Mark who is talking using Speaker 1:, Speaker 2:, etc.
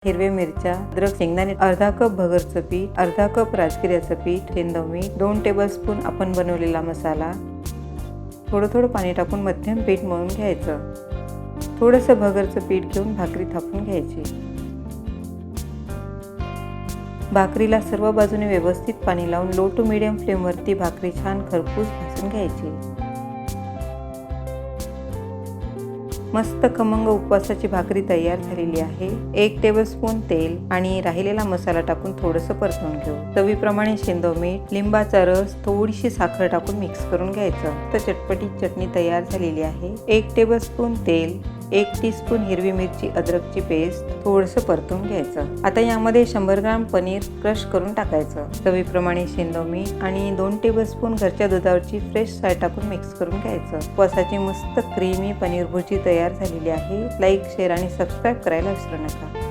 Speaker 1: हिरव्या मिरच्या, अद्रक, शेंगदाणे, अर्धा कप भगरचं पीठ, अर्धा कप राजगिऱ्याचं पीठ, सेंधव मीठ, 2 टेबलस्पून आपण बनवलेला मसाला, थोडं पाणी टाकून मध्यम पीठ मळून घ्यायचं. थोडंसं भगरचं पीठ घेऊन भाकरी थापून घ्यायची. भाकरीला सर्व बाजूने व्यवस्थित पाणी लावून लो टू मीडियम फ्लेमवरती भाकरी छान खरपूस भाजून घ्यायची. मस्त खमंग उपवासाची भाकरी तयार झालेली आहे. 1 टेबलस्पून तेल आणि राहिलेला मसाला टाकून थोडंसं परतवून घेऊ. चवीप्रमाणे सेंधव मीठ, लिंबाचा रस, थोडीशी साखर टाकून मिक्स करून घ्यायचं. तर चटपटीत चटणी तयार झालेली आहे. 1 टेबलस्पून तेल, 1 टीस्पून हिरवी मिरची अद्रकची पेस्ट, थोडंसं परतून घ्यायचं. आता यामध्ये 100 ग्राम पनीर क्रश करून टाकायचं. चवीप्रमाणे सेंधव मीठ आणि 2 टेबलस्पून घरच्या दुधावरची फ्रेश साय टाकून मिक्स करून घ्यायचं. उपवासाची मस्त क्रीमी पनीर भुर्जी तयार झालेली आहे. लाईक, शेअर आणि सबस्क्राईब करायला विसरू नका.